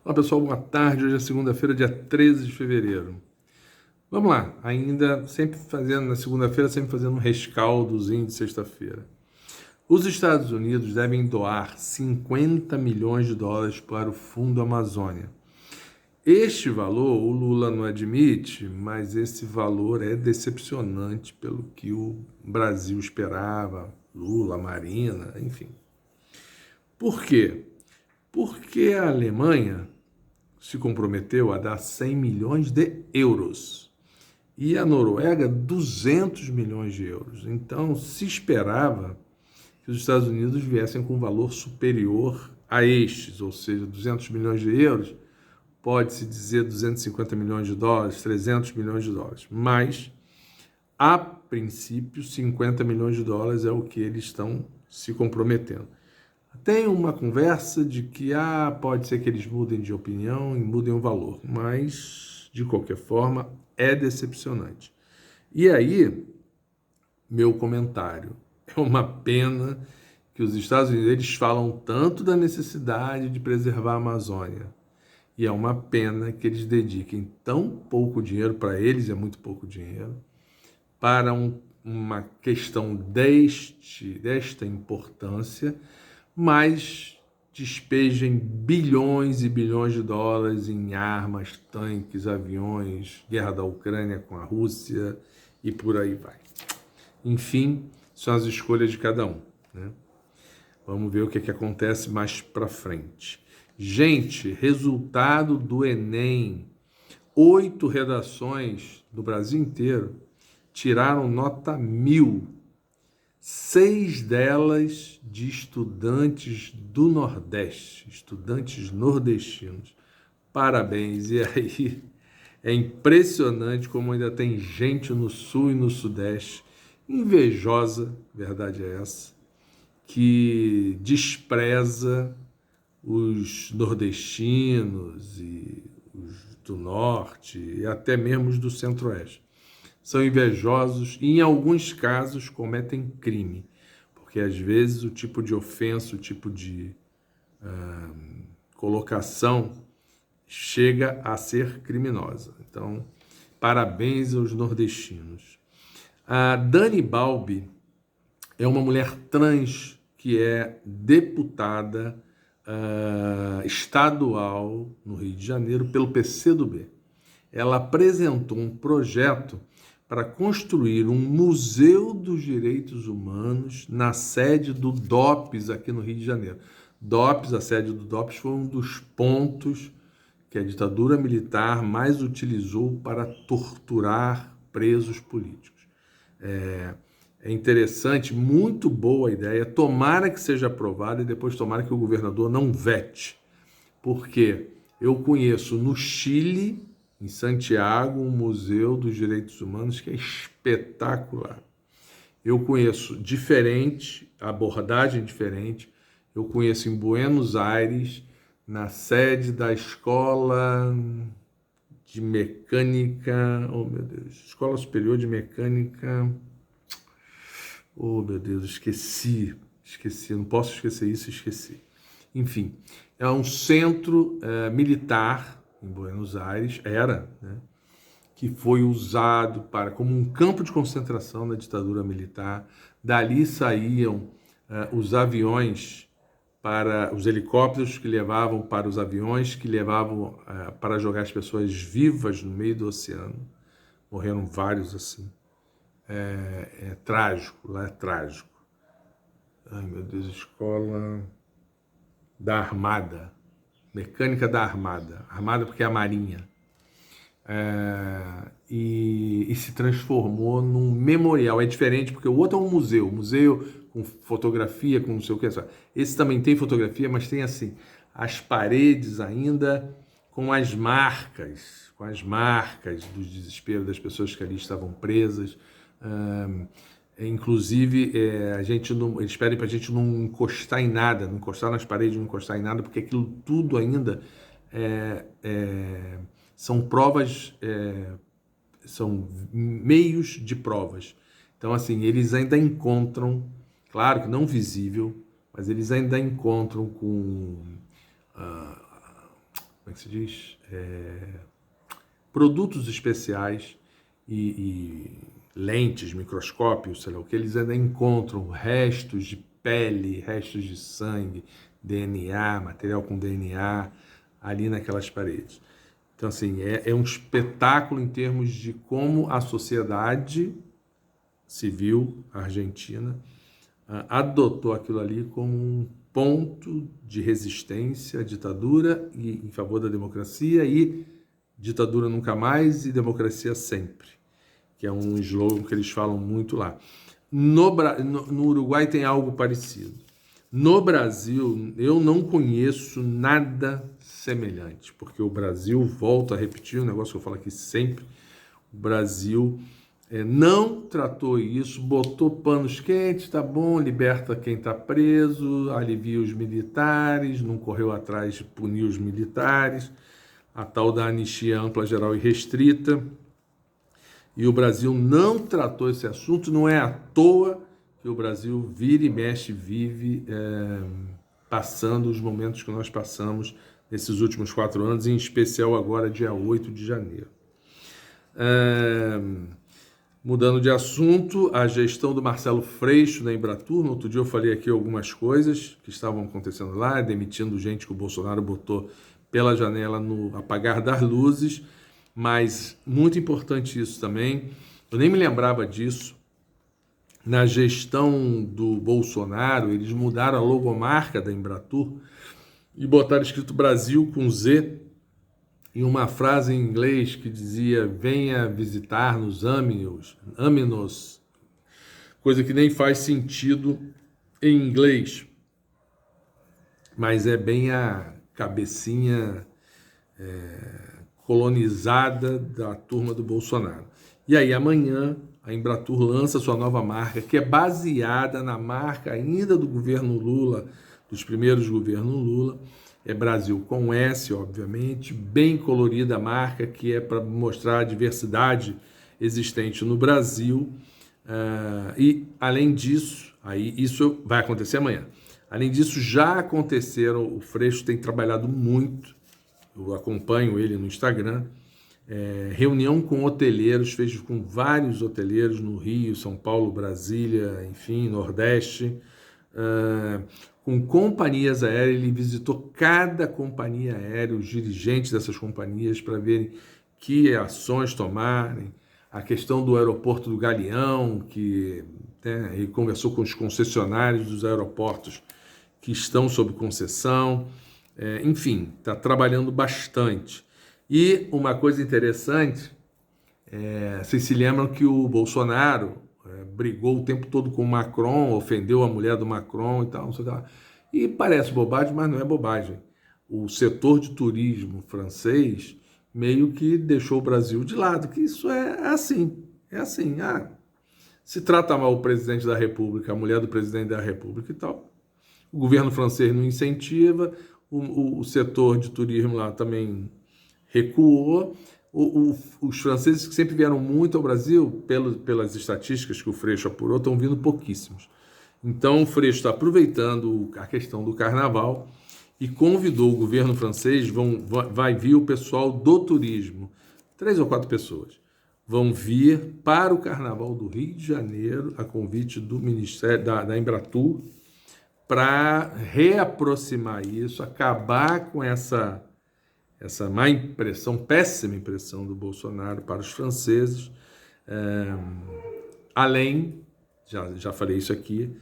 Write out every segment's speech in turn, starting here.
Olá pessoal, boa tarde. Hoje é segunda-feira, dia 13 de fevereiro. Vamos lá, ainda sempre fazendo, na segunda-feira, sempre fazendo um rescaldozinho de sexta-feira. Os Estados Unidos devem doar 50 milhões de dólares para o Fundo Amazônia. Este valor, o Lula não admite, mas esse valor é decepcionante pelo que o Brasil esperava, Lula, Marina, enfim. Por quê? Porque a Alemanha se comprometeu a dar 100 milhões de euros e a Noruega 200 milhões de euros. Então, se esperava que os Estados Unidos viessem com um valor superior a estes, ou seja, 200 milhões de euros, pode-se dizer 250 milhões de dólares, 300 milhões de dólares, mas, a princípio, 50 milhões de dólares é o que eles estão se comprometendo. Tem uma conversa de que pode ser que eles mudem de opinião e mudem o valor, mas, de qualquer forma, é decepcionante. E aí, meu comentário, é uma pena que os Estados Unidos eles falam tanto da necessidade de preservar a Amazônia, e é uma pena que eles dediquem tão pouco dinheiro, para eles é muito pouco dinheiro, para uma questão desta importância, mas despejem bilhões e bilhões de dólares em armas, tanques, aviões, guerra da Ucrânia com a Rússia e por aí vai. Enfim, são as escolhas de cada um, né? Vamos ver o que acontece mais para frente. Gente, resultado do Enem. 8 redações do Brasil inteiro tiraram nota 1000. 6 delas de estudantes do Nordeste, estudantes nordestinos. Parabéns! E aí é impressionante como ainda tem gente no Sul e no Sudeste invejosa, verdade é essa, que despreza os nordestinos e os do Norte e até mesmo os do Centro-Oeste. São invejosos e, em alguns casos, cometem crime, porque às vezes o tipo de ofensa, o tipo de colocação chega a ser criminosa. Então, parabéns aos nordestinos. A Dani Balbi é uma mulher trans que é deputada estadual no Rio de Janeiro pelo PCdoB. Ela apresentou um projeto para construir um museu dos direitos humanos na sede do DOPS aqui no Rio de Janeiro. DOPS, a sede do DOPS, foi um dos pontos que a ditadura militar mais utilizou para torturar presos políticos. É interessante, muito boa a ideia. Tomara que seja aprovada e depois tomara que o governador não vete, porque eu conheço no Chile, em Santiago, um museu dos direitos humanos que é espetacular. Eu conheço diferente, abordagem diferente. Eu conheço em Buenos Aires, na sede da Escola de Mecânica, oh meu Deus, Escola Superior de Mecânica, oh meu Deus, esqueci, não posso esquecer isso, esqueci. Enfim, é um centro militar em Buenos Aires, né, que foi usado como um campo de concentração da ditadura militar. Dali saíam os aviões para os helicópteros que levavam para os aviões que levavam para jogar as pessoas vivas no meio do oceano. Morreram vários assim. É trágico, lá é trágico. Ai meu Deus, Escola da Armada, Mecânica da Armada, Armada porque é a Marinha, e se transformou num memorial. É diferente porque o outro é um museu com fotografia, com não sei o que. Esse também tem fotografia, mas tem assim, as paredes ainda com as marcas do desespero das pessoas que ali estavam presas. Inclusive, eles pedem para a gente não encostar em nada, não encostar nas paredes, não encostar em nada, porque aquilo tudo ainda são provas, são meios de provas. Então, assim, eles ainda encontram, claro que não visível, mas eles ainda encontram com como é que se diz? Produtos especiais e lentes, microscópios, sei lá o que, eles ainda encontram restos de pele, restos de sangue, DNA, material com DNA, ali naquelas paredes. Então, assim, é um espetáculo em termos de como a sociedade civil argentina adotou aquilo ali como um ponto de resistência à ditadura e em favor da democracia, e ditadura nunca mais e democracia sempre, que é um slogan que eles falam muito lá. No Uruguai tem algo parecido. No Brasil, eu não conheço nada semelhante, porque o Brasil, volto a repetir um negócio que eu falo aqui sempre, o Brasil não tratou isso, botou panos quentes, tá bom, liberta quem está preso, alivia os militares, não correu atrás de punir os militares, a tal da anistia ampla, geral e restrita. E o Brasil não tratou esse assunto, não é à toa que o Brasil vira e mexe, vive passando os momentos que nós passamos nesses últimos 4 anos, em especial agora, dia 8 de janeiro. Mudando de assunto, a gestão do Marcelo Freixo na Embratur. No outro dia eu falei aqui algumas coisas que estavam acontecendo lá, demitindo gente que o Bolsonaro botou pela janela no apagar das luzes, mas muito importante isso também, eu nem me lembrava disso, na gestão do Bolsonaro, eles mudaram a logomarca da Embratur e botaram escrito Brasil com Z, e uma frase em inglês que dizia: venha visitar-nos, ame-nos, coisa que nem faz sentido em inglês, mas é bem a cabecinha colonizada da turma do Bolsonaro. E aí amanhã a Embratur lança sua nova marca, que é baseada na marca ainda do governo Lula, dos primeiros governos Lula. É Brasil com S, obviamente, bem colorida a marca, que é para mostrar a diversidade existente no Brasil. E, além disso, aí isso vai acontecer amanhã. Além disso, já aconteceram, o Freixo tem trabalhado muito, eu acompanho ele no Instagram, reunião com hoteleiros, fez com vários hoteleiros no Rio, São Paulo, Brasília, enfim, Nordeste, com companhias aéreas. Ele visitou cada companhia aérea, os dirigentes dessas companhias, para verem que ações tomarem. A questão do aeroporto do Galeão, que ele conversou com os concessionários dos aeroportos que estão sob concessão. Enfim, está trabalhando bastante. E uma coisa interessante, vocês se lembram que o Bolsonaro brigou o tempo todo com o Macron, ofendeu a mulher do Macron e tal, não sei o que lá. E parece bobagem, mas não é bobagem. O setor de turismo francês meio que deixou o Brasil de lado, que isso é assim. Se trata mal o presidente da República, a mulher do presidente da República e tal, o governo francês não incentiva, o setor de turismo lá também recuou. Os franceses, que sempre vieram muito ao Brasil, pelas estatísticas que o Freixo apurou, estão vindo pouquíssimos. Então o Freixo está aproveitando a questão do carnaval e convidou o governo francês, vai vir o pessoal do turismo, 3 ou 4 pessoas, vão vir para o carnaval do Rio de Janeiro, a convite do Ministério da Embratur, para reaproximar isso, acabar com essa má impressão, péssima impressão do Bolsonaro para os franceses. Além, já falei isso aqui,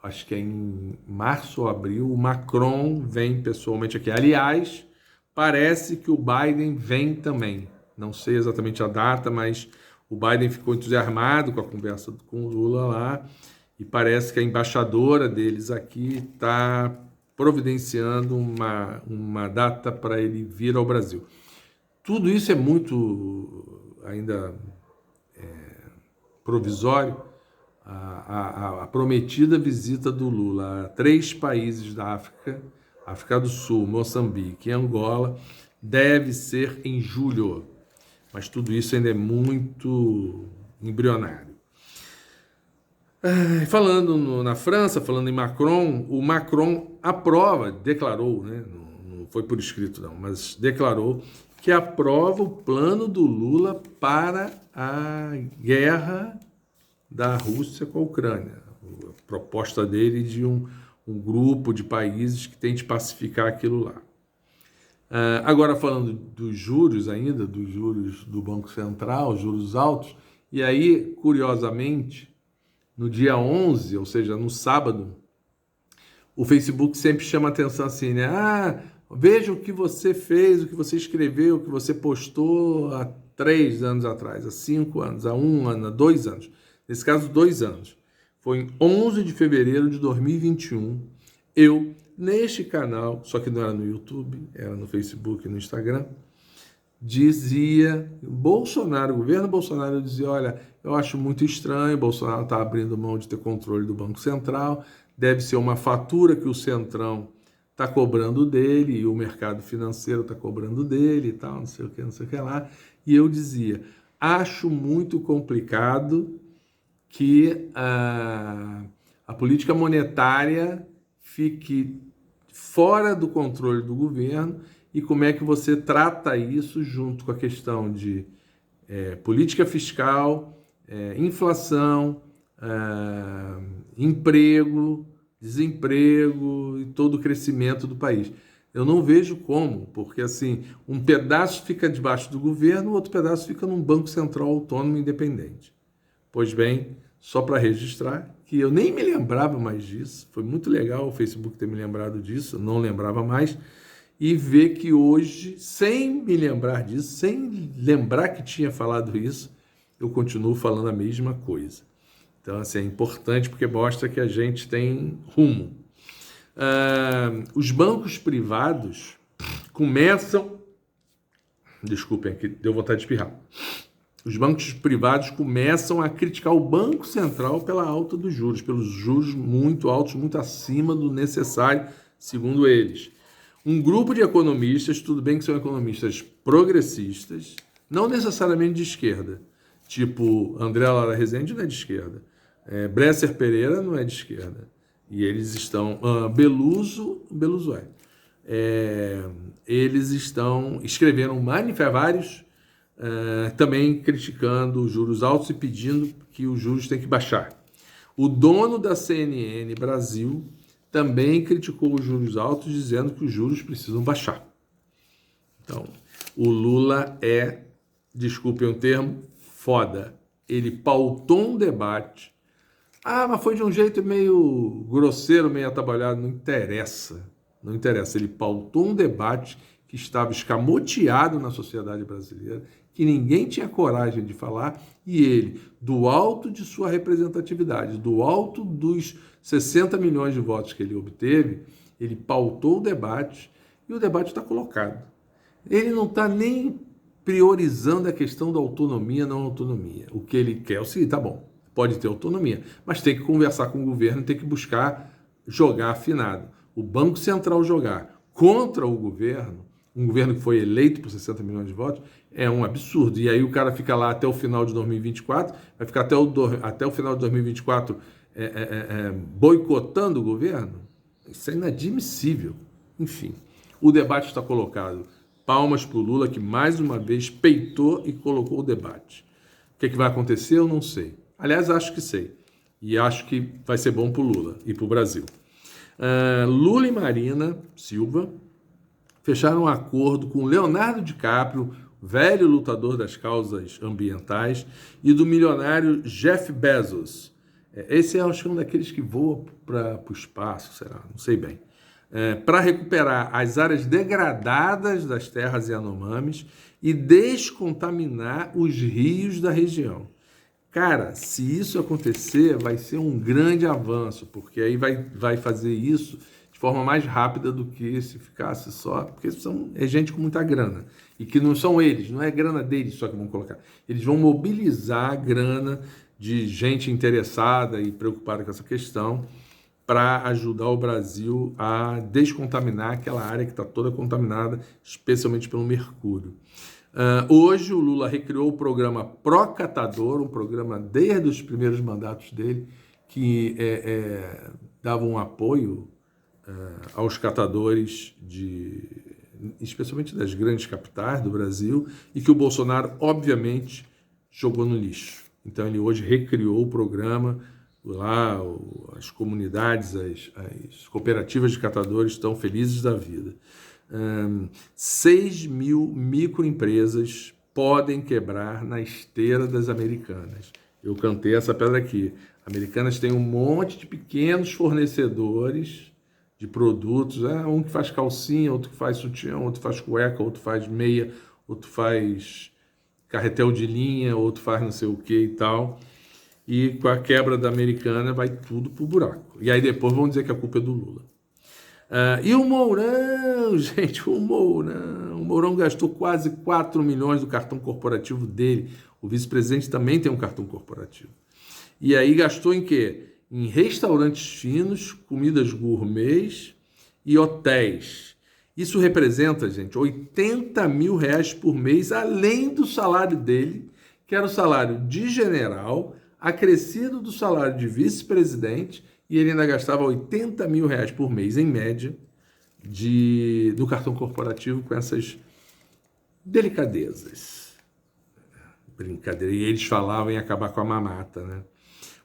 acho que é em março ou abril, o Macron vem pessoalmente aqui. Aliás, parece que o Biden vem também. Não sei exatamente a data, mas o Biden ficou entusiasmado com a conversa com o Lula lá, e parece que a embaixadora deles aqui está providenciando uma data para ele vir ao Brasil. Tudo isso é muito ainda provisório. A prometida visita do Lula a 3 países da África, África do Sul, Moçambique e Angola, deve ser em julho, mas tudo isso ainda é muito embrionário. Falando na França, falando em Macron, o Macron declarou, né, no não foi por escrito não, mas declarou que aprova o plano do Lula para a guerra da Rússia com a Ucrânia. A proposta dele de um grupo de países que tente pacificar aquilo lá. Agora falando dos juros ainda, dos juros do Banco Central, juros altos, e aí, curiosamente, no dia 11, ou seja, no sábado, o Facebook sempre chama atenção assim, né? Veja o que você fez, o que você escreveu, o que você postou há 3 anos atrás, há 5 anos, há 1 ano, há 2 anos. Nesse caso, 2 anos. Foi em 11 de fevereiro de 2021, eu, neste canal, só que não era no YouTube, era no Facebook e no Instagram, dizia, o governo Bolsonaro dizia, olha, eu acho muito estranho, Bolsonaro está abrindo mão de ter controle do Banco Central, deve ser uma fatura que o Centrão está cobrando dele e o mercado financeiro está cobrando dele e tal, não sei o que lá. E eu dizia, acho muito complicado que a política monetária fique fora do controle do governo e como é que você trata isso junto com a questão de política fiscal, inflação, emprego, desemprego e todo o crescimento do país. Eu não vejo como, porque assim, um pedaço fica debaixo do governo, o outro pedaço fica num banco central autônomo independente. Pois bem, só para registrar que eu nem me lembrava mais disso, foi muito legal o Facebook ter me lembrado disso, eu não lembrava mais, e ver que hoje, sem me lembrar disso, sem lembrar que tinha falado isso, eu continuo falando a mesma coisa. Então, assim, é importante porque mostra que a gente tem rumo. Os bancos privados começam... Desculpem, aqui deu vontade de espirrar. Os bancos privados começam a criticar o Banco Central pela alta dos juros, pelos juros muito altos, muito acima do necessário, segundo eles. Um grupo de economistas, tudo bem que são economistas progressistas, não necessariamente de esquerda, tipo André Lara Rezende não é de esquerda, Bresser Pereira não é de esquerda, e eles estão, Beluso eles estão, escreveram vários, também criticando os juros altos e pedindo que os juros têm que baixar. O dono da CNN Brasil também criticou os juros altos, dizendo que os juros precisam baixar. Então, o Lula desculpem o termo, foda. Ele pautou um debate. Mas foi de um jeito meio grosseiro, meio atabalhado. Não interessa. Não interessa. Ele pautou um debate que estava escamoteado na sociedade brasileira, que ninguém tinha coragem de falar, e ele, do alto de sua representatividade, do alto dos 60 milhões de votos que ele obteve, ele pautou o debate, e o debate está colocado. Ele não está nem priorizando a questão da autonomia, não autonomia. O que ele quer é o seguinte, tá bom, pode ter autonomia, mas tem que conversar com o governo, tem que buscar jogar afinado. O Banco Central jogar contra o governo, um governo que foi eleito por 60 milhões de votos, é um absurdo. E aí o cara fica lá até o final de 2024, vai ficar até o final de 2024 boicotando o governo? Isso é inadmissível. Enfim, o debate está colocado. Palmas para o Lula, que mais uma vez peitou e colocou o debate. O que vai acontecer, eu não sei. Aliás, acho que sei. E acho que vai ser bom para o Lula e para o Brasil. Lula e Marina Silva fecharam um acordo com Leonardo DiCaprio, velho lutador das causas ambientais, e do milionário Jeff Bezos. Esse acho que é um daqueles que voa para o espaço, será? Não sei bem. Para recuperar as áreas degradadas das terras Yanomamis e descontaminar os rios da região. Cara, se isso acontecer, vai ser um grande avanço, porque aí vai fazer isso de forma mais rápida do que se ficasse só, porque é gente com muita grana, e que não são eles, não é grana deles só que vão colocar. Eles vão mobilizar a grana de gente interessada e preocupada com essa questão para ajudar o Brasil a descontaminar aquela área que está toda contaminada, especialmente pelo mercúrio. Hoje o Lula recriou o programa Procatador, um programa desde os primeiros mandatos dele, que dava um apoio aos catadores de especialmente das grandes capitais do Brasil, e que o Bolsonaro, obviamente, jogou no lixo. Então, ele hoje recriou o programa, lá as comunidades, as cooperativas de catadores estão felizes da vida. 6 mil microempresas podem quebrar na esteira das Americanas. Eu cantei essa pedra aqui. Americanas tem um monte de pequenos fornecedores de produtos, um que faz calcinha, outro que faz sutiã, outro faz cueca, outro faz meia, outro faz carretel de linha, outro faz não sei o que e tal. E com a quebra da Americana vai tudo pro buraco. E aí depois vão dizer que a culpa é do Lula. E o Mourão, gente, o Mourão gastou quase 4 milhões do cartão corporativo dele. O vice-presidente também tem um cartão corporativo. E aí gastou em quê? Em restaurantes finos, comidas gourmets e hotéis. Isso representa, gente, 80 mil reais por mês, além do salário dele, que era o salário de general, acrescido do salário de vice-presidente, e ele ainda gastava 80 mil reais por mês, em média, do cartão corporativo com essas delicadezas. Brincadeira. E eles falavam em acabar com a mamata, né?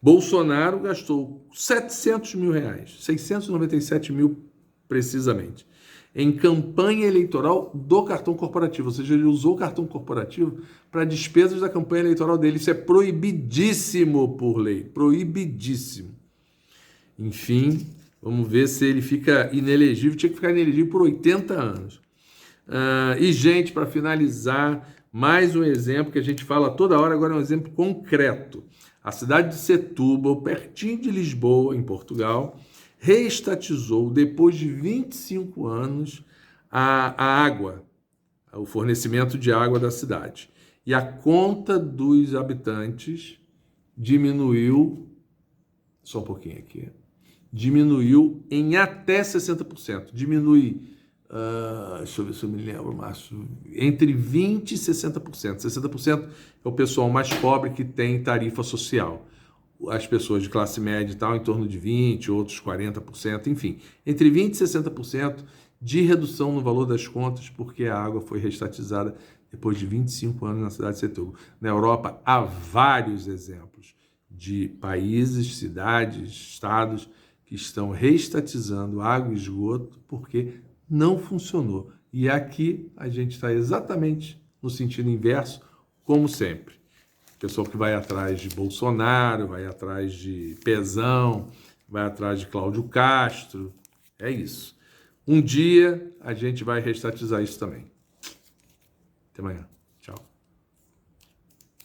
Bolsonaro gastou 700 mil reais, 697 mil precisamente, em campanha eleitoral do cartão corporativo. Ou seja, ele usou o cartão corporativo para despesas da campanha eleitoral dele. Isso é proibidíssimo por lei, proibidíssimo. Enfim, vamos ver se ele fica inelegível. Tinha que ficar inelegível por 80 anos. E, gente, para finalizar, mais um exemplo que a gente fala toda hora, agora é um exemplo concreto. A cidade de Setúbal, pertinho de Lisboa, em Portugal, reestatizou, depois de 25 anos, a água, o fornecimento de água da cidade. E a conta dos habitantes diminuiu, só um pouquinho aqui, diminuiu em até 60%. Diminui, deixa eu ver se eu me lembro, Márcio, entre 20% e 60%. 60% é o pessoal mais pobre que tem tarifa social. As pessoas de classe média e tal, em torno de 20%, outros 40%, enfim. Entre 20% e 60% de redução no valor das contas, porque a água foi reestatizada depois de 25 anos na cidade de Setúbal. Na Europa, há vários exemplos de países, cidades, estados que estão reestatizando água e esgoto porque não funcionou. E aqui a gente está exatamente no sentido inverso, como sempre. Pessoal que vai atrás de Bolsonaro, vai atrás de Pezão, vai atrás de Cláudio Castro. É isso. Um dia a gente vai reestatizar isso também. Até amanhã. Tchau.